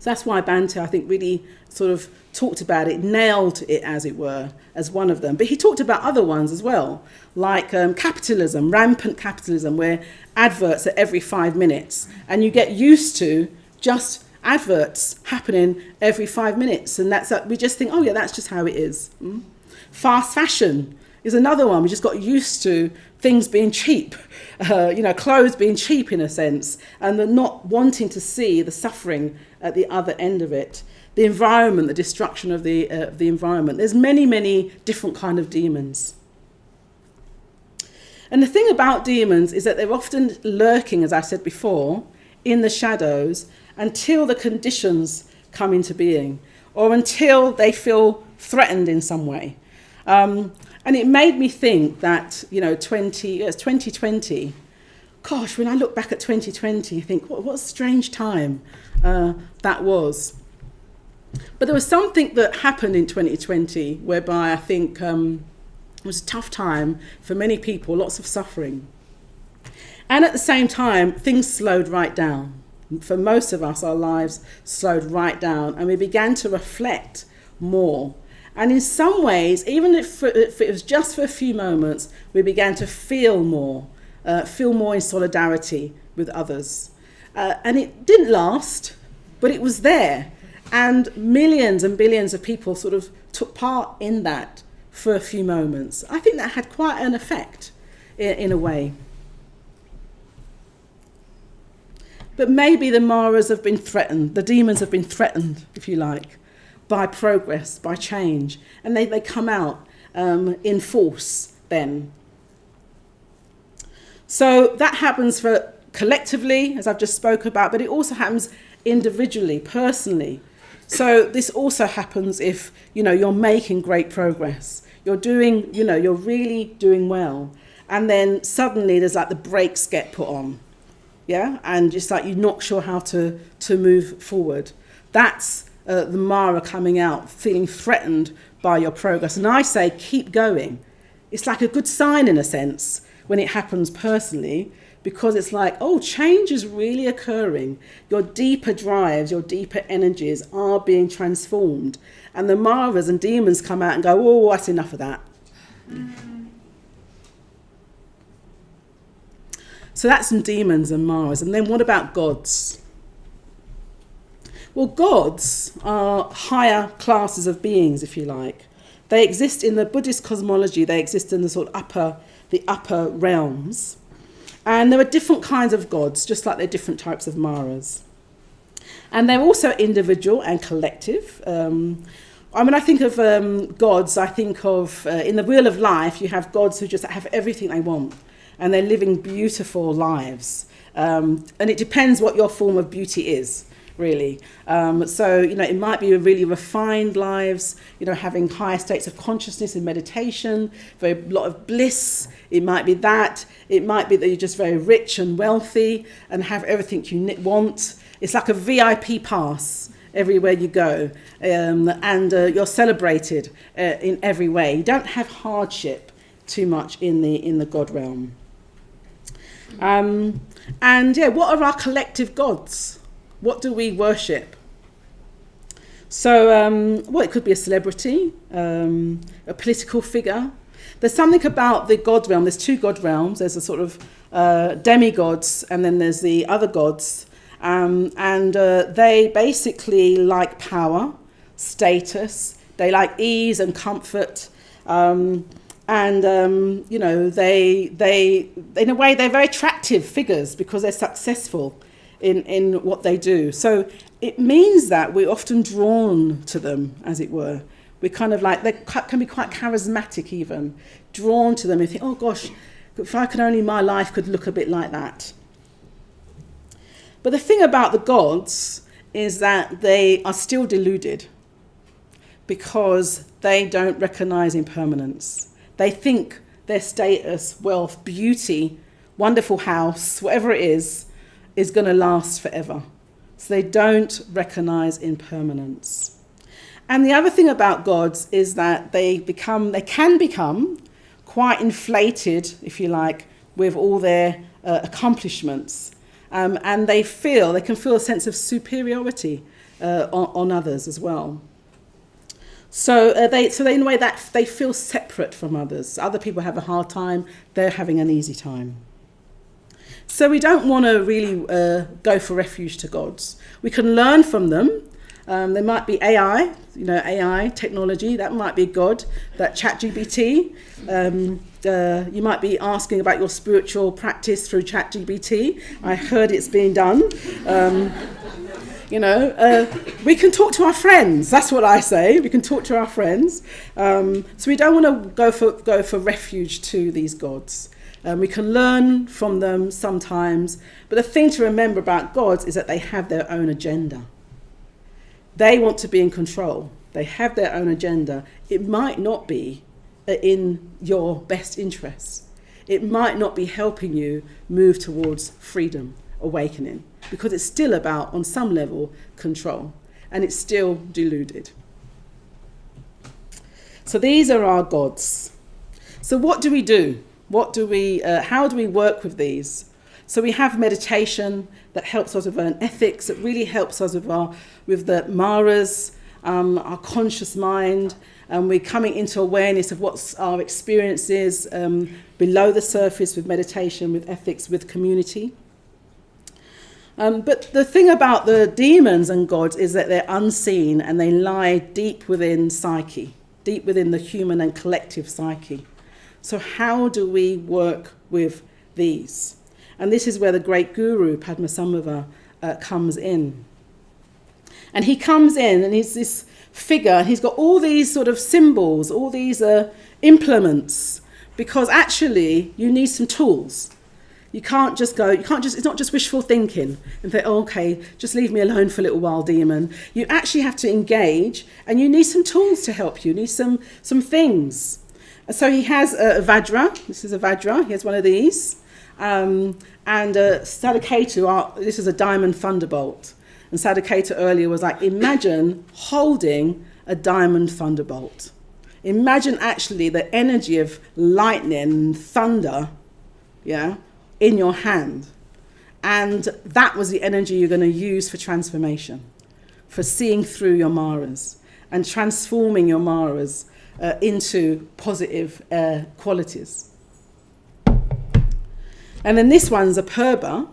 So that's why Bhante, I think, really sort of talked about it, nailed it, as it were, as one of them. But he talked about other ones as well, like capitalism, rampant capitalism, where adverts are every 5 minutes and you get used to just adverts happening every 5 minutes. And we just think, oh yeah, that's just how it is. Fast fashion is another one. We just got used to things being cheap, clothes being cheap in a sense, and then not wanting to see the suffering at the other end of it. The environment, the destruction of the environment. There's many, many different kind of demons. And the thing about demons is that they're often lurking, as I said before, in the shadows until the conditions come into being or until they feel threatened in some way. And it made me think that, 2020, gosh, when I look back at 2020, I think, what a strange time that was. But there was something that happened in 2020 whereby I think it was a tough time for many people, lots of suffering. And at the same time, things slowed right down. For most of us, our lives slowed right down, and we began to reflect more. And in some ways, even if it was just for a few moments, we began to feel more in solidarity with others. And it didn't last, but it was there. And millions and billions of people sort of took part in that for a few moments. I think that had quite an effect in a way. But maybe the Maras have been threatened, the demons have been threatened, if you like, by progress, by change. And they come out in force then. So that happens for collectively, as I've just spoke about, but it also happens individually, personally. So this also happens if, you're making great progress. You're really doing well. And then suddenly there's like the brakes get put on. Yeah, and just like you're not sure how to move forward. That's the Mara coming out, feeling threatened by your progress. And I say, keep going. It's like a good sign in a sense when it happens personally, because it's like, oh, change is really occurring. Your deeper drives, your deeper energies are being transformed. And the Maras and demons come out and go, oh, that's enough of that. So that's some demons and Maras. And then what about gods? Well, gods are higher classes of beings, if you like. They exist in the Buddhist cosmology. They exist in the sort of upper realms. And there are different kinds of gods, just like there are different types of Maras. And they're also individual and collective. When I think of gods, I think of, in the wheel of life, you have gods who just have everything they want. And they're living beautiful lives. And it depends what your form of beauty is, really. So, it might be really refined lives, having higher states of consciousness and meditation, a lot of bliss. It might be that. It might be that you're just very rich and wealthy and have everything you want. It's like a VIP pass everywhere you go. And you're celebrated in every way. You don't have hardship too much in the God realm. What are our collective gods? What do we worship? So, it could be a celebrity, a political figure. There's something about the God realm. There's two God realms. There's a sort of demigods, and then there's the other gods. They basically like power, status. They like ease and comfort. They in a way, they're very attractive figures because they're successful in what they do. So it means that we're often drawn to them, as it were. We're kind of like, they can be quite charismatic even, drawn to them and think, oh gosh, if my life could look a bit like that. But the thing about the gods is that they are still deluded because they don't recognize impermanence. They think their status, wealth, beauty, wonderful house, whatever it is going to last forever. So they don't recognize impermanence. And the other thing about gods is that they can become quite inflated, if you like, with all their accomplishments. And they can feel a sense of superiority on others as well. So in a way that they feel separate from others. Other people have a hard time, they're having an easy time. So we don't want to really go for refuge to gods. We can learn from them. There might be AI, AI technology, that might be God, that ChatGPT. You might be asking about your spiritual practice through ChatGPT. I heard it's being done. We can talk to our friends. That's what I say. We can talk to our friends. So we don't want to go for refuge to these gods. We can learn from them sometimes. But the thing to remember about gods is that they have their own agenda. They want to be in control. They have their own agenda. It might not be in your best interests. It might not be helping you move towards freedom, awakening, because it's still about, on some level, control. and it's still deluded. So these are our gods. So what do we do? How do we work with these? So we have meditation that helps us with our ethics. It really helps us with the maras, our conscious mind, and we're coming into awareness of what our experience is below the surface with meditation, with ethics, with community. But the thing about the demons and gods is that they're unseen and they lie deep within psyche, deep within the human and collective psyche. So how do we work with these? And this is where the great guru, Padmasambhava, comes in. And he comes in and he's this figure, he's got all these sort of symbols, all these implements, because actually you need some tools. It's not just wishful thinking and think, oh, okay, just leave me alone for a little while, demon. You actually have to engage, and you need some tools to help you, need some things. So he has a Vajra. This is a Vajra. He has one of these. And Sadhaketa, this is a diamond thunderbolt. And Sadhaketa earlier was like, imagine holding a diamond thunderbolt. Imagine actually the energy of lightning and thunder, in your hand. And that was the energy you're going to use for transformation, for seeing through your maras and transforming your maras into positive qualities. And then this one's a purba.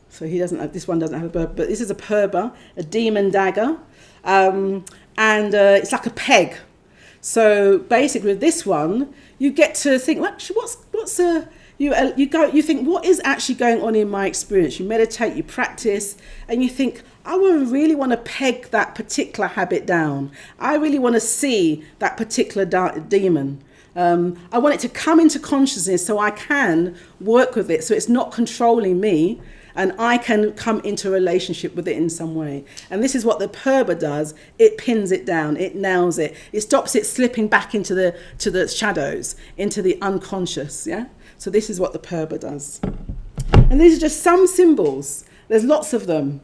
So this one doesn't have a purba, but this is a purba, a demon dagger. And it's like a peg. So basically with this one, you get to think, you think, what is actually going on in my experience? You meditate, you practice, and you think, I really want to peg that particular habit down. I really want to see that particular demon. I want it to come into consciousness so I can work with it, so it's not controlling me, and I can come into a relationship with it in some way. And this is what the purba does. It pins it down, it nails it, it stops it slipping back into the shadows, into the unconscious. So this is what the purba does. And these are just some symbols. There's lots of them.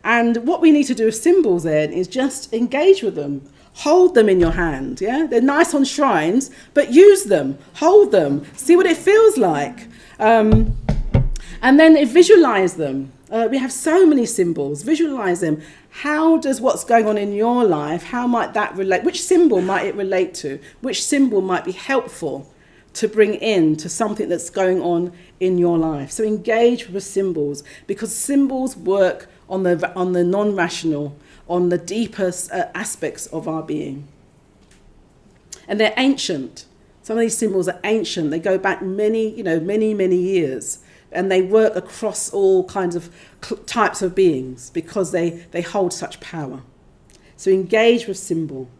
And what we need to do with symbols then is just engage with them. Hold them in your hand, They're nice on shrines, but use them, hold them, see what it feels like. And then visualize them. We have so many symbols, visualize them. How does what's going on in your life, how might that relate? Which symbol might it relate to? Which symbol might be helpful to bring in to something that's going on in your life? So engage with symbols, because symbols work on the non-rational, on the deepest aspects of our being. And they're ancient. Some of these symbols are ancient. They go back many years. And they work across all kinds of types of beings because they hold such power. So engage with symbol.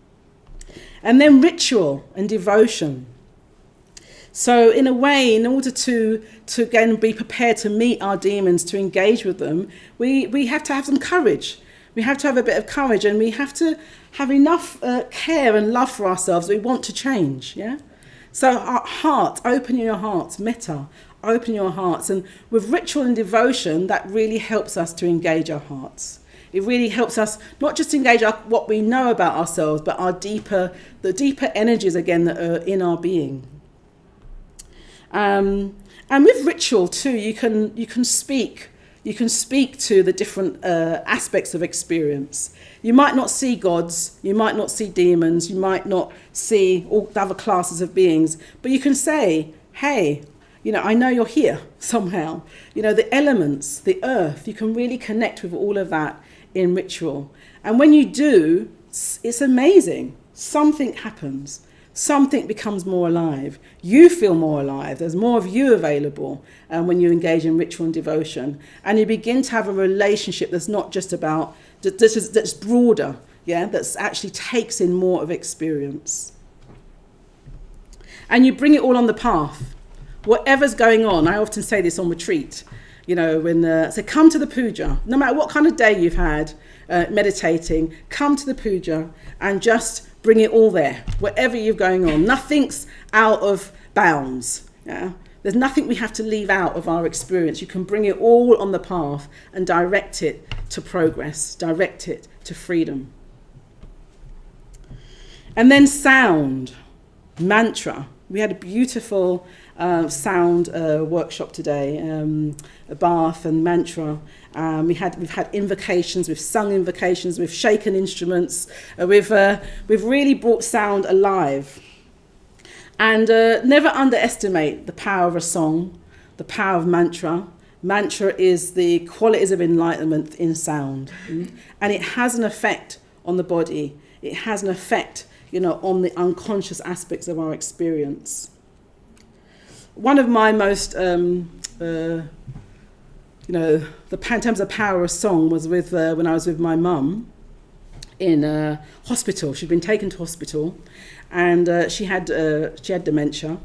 And then ritual and devotion. So in a way, in order to again be prepared to meet our demons, to engage with them, we have to have some courage. We have to have a bit of courage, and we have to have enough care and love for ourselves. We want to change, So our heart, open your hearts, metta, open your hearts. And with ritual and devotion, that really helps us to engage our hearts. It really helps us not just engage what we know about ourselves, but the deeper energies again that are in our being. And with ritual too, you can speak to the different aspects of experience. You might not see gods, you might not see demons, you might not see all the other classes of beings, but you can say, hey, I know you're here somehow. The elements, the earth, you can really connect with all of that in ritual. And when you do, it's amazing. Something happens. Something becomes more alive. You feel more alive. There's more of you available when you engage in ritual and devotion. And you begin to have a relationship that's not just about, that's broader, that actually takes in more of experience. And you bring it all on the path. Whatever's going on, I often say this on retreat, so come to the puja, no matter what kind of day you've had meditating, come to the puja and just bring it all there, whatever you're going on. Nothing's out of bounds. There's nothing we have to leave out of our experience. You can bring it all on the path and direct it to progress, direct it to freedom. And then sound, mantra. We had a beautiful sound workshop today, a bath and mantra. We've had invocations, we've sung invocations, we've shaken instruments, we've really brought sound alive. And never underestimate the power of a song, the power of mantra. Mantra is the qualities of enlightenment in sound. And it has an effect on the body. It has an effect, on the unconscious aspects of our experience. One of my most, in terms of power of song was when I was with my mum in hospital. She'd been taken to hospital, and she had dementia,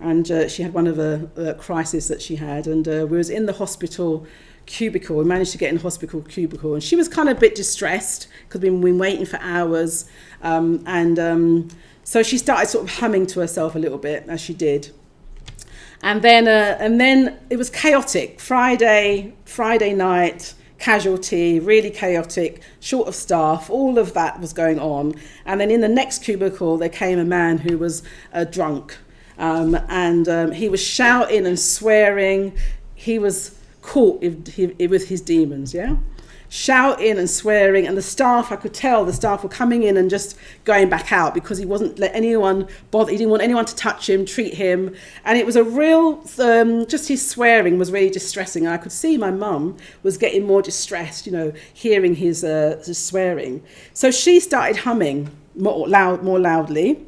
and she had one of the crises that she had, and we was in the hospital cubicle. We managed to get in the hospital cubicle, and she was kind of a bit distressed because we'd been waiting for hours, so she started sort of humming to herself a little bit, as she did. And then it was chaotic. Friday night, casualty, really chaotic, short of staff, all of that was going on. And then in the next cubicle, there came a man who was drunk, and he was shouting and swearing. He was caught with his demons, yeah? Shouting and swearing, and the staff, I could tell the staff were coming in and just going back out because he wasn't let anyone bother. He didn't want anyone to touch him, treat him, and it was a real, just his swearing was really distressing. And I could see my mum was getting more distressed, hearing his swearing. So she started humming more loudly.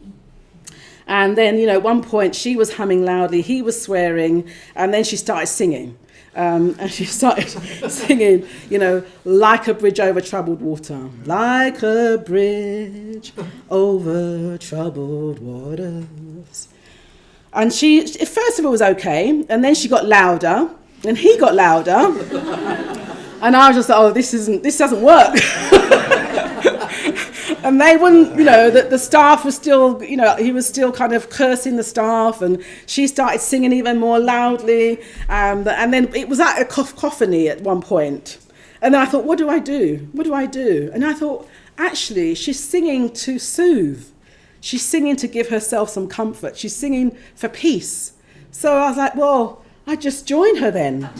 And then, at one point she was humming loudly, he was swearing, and then she started singing. And she started singing, like a bridge over troubled water. Like a bridge over troubled waters. And she, first of all, was okay. And then she got louder. And he got louder. And I was just like, oh, this doesn't work. And they wouldn't, the staff was still, he was still kind of cursing the staff, and she started singing even more loudly. And then it was at a cacophony at one point. And then I thought, what do I do? What do I do? And I thought, actually, she's singing to soothe. She's singing to give herself some comfort. She's singing for peace. So I was like, well, I just join her then,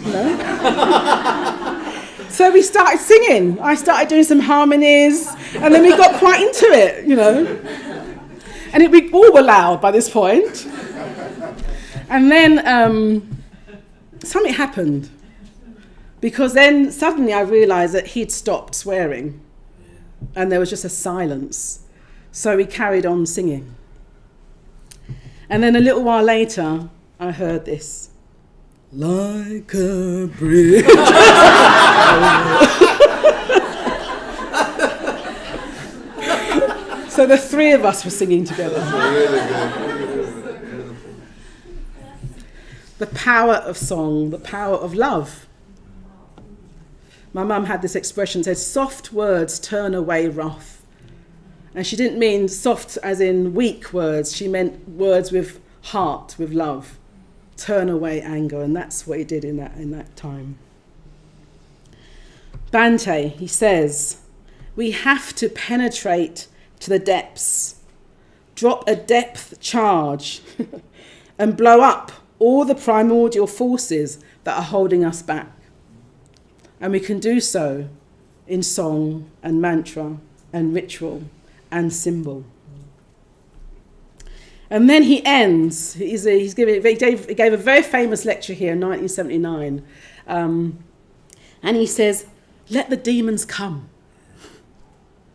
So we started singing. I started doing some harmonies, and then we got quite into it, And we all were loud by this point. And then something happened, because then suddenly I realised that he'd stopped swearing, and there was just a silence. So we carried on singing. And then a little while later, I heard this. Like a bridge. So the three of us were singing together. The power of song, the power of love. My mum had this expression, said, soft words turn away wrath. And she didn't mean soft as in weak words. She meant words with heart, with love. Turn away anger, and that's what he did in that time. Bhante, he says, we have to penetrate to the depths, drop a depth charge, and blow up all the primordial forces that are holding us back. And we can do so in song and mantra and ritual and symbol. And then he ends, he gave a very famous lecture here in 1979, and he says, let the demons come.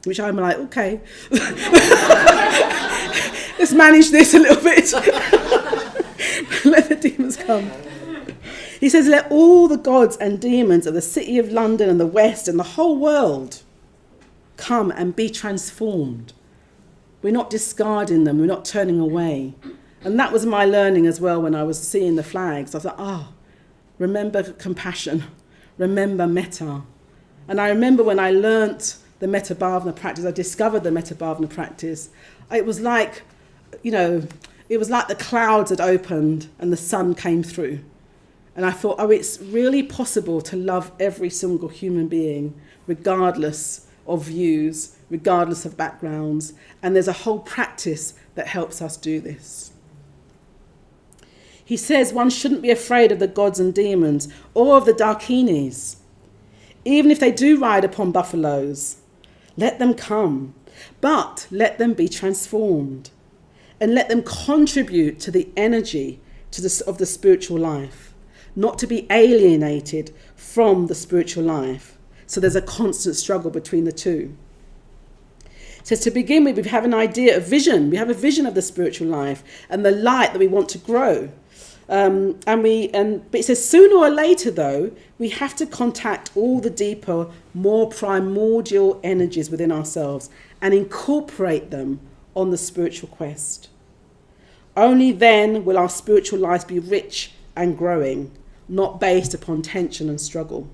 Which I'm like, okay, let's manage this a little bit. Let the demons come. He says, let all the gods and demons of the city of London and the West and the whole world come and be transformed. We're not discarding them. We're not turning away. And that was my learning as well when I was seeing the flags. I thought, remember compassion. Remember metta. And I remember when I learnt the metta bhavana practice, I discovered the metta bhavana practice. It was like, it was like the clouds had opened and the sun came through. And I thought, oh, it's really possible to love every single human being, regardless of views, regardless of backgrounds. And there's a whole practice that helps us do this. He says one shouldn't be afraid of the gods and demons or of the Dakinis. Even if they do ride upon buffaloes, let them come, but let them be transformed and let them contribute to the energy of the spiritual life, not to be alienated from the spiritual life. So there's a constant struggle between the two. It says to begin with, we have an idea of vision. We have a vision of the spiritual life and the light that we want to grow. But it says sooner or later, though, we have to contact all the deeper, more primordial energies within ourselves and incorporate them on the spiritual quest. Only then will our spiritual lives be rich and growing, not based upon tension and struggle.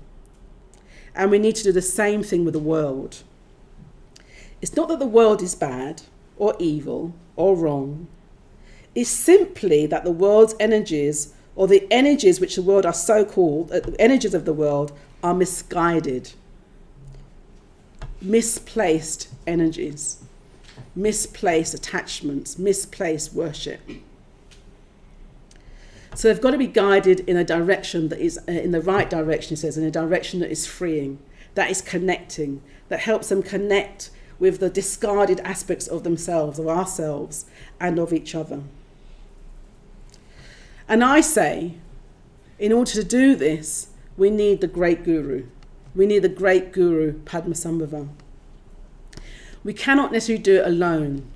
And we need to do the same thing with the world. It's not that the world is bad or evil or wrong. It's simply that the world's energies, or the energies which the world are so-called, energies of the world, are misguided. Misplaced energies, misplaced attachments, misplaced worship. So they've got to be guided in a direction that is in the right direction, he says, in a direction that is freeing, that is connecting, that helps them connect with the discarded aspects of themselves, of ourselves, and of each other. And I say, in order to do this, we need the great guru. We need the great guru, Padmasambhava. We cannot necessarily do it alone.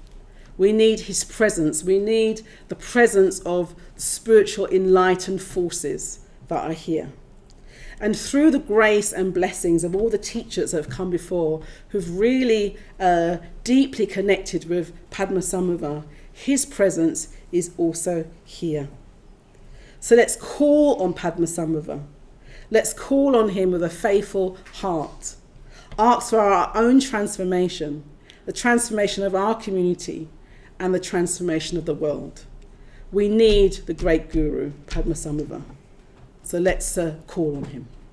We need his presence. We need the presence of spiritual enlightened forces that are here. And through the grace and blessings of all the teachers that have come before, who've really deeply connected with Padmasambhava, his presence is also here. So let's call on Padmasambhava. Let's call on him with a faithful heart. Ask for our own transformation, the transformation of our community, and the transformation of the world. We need the great guru, Padmasambhava. So let's call on him.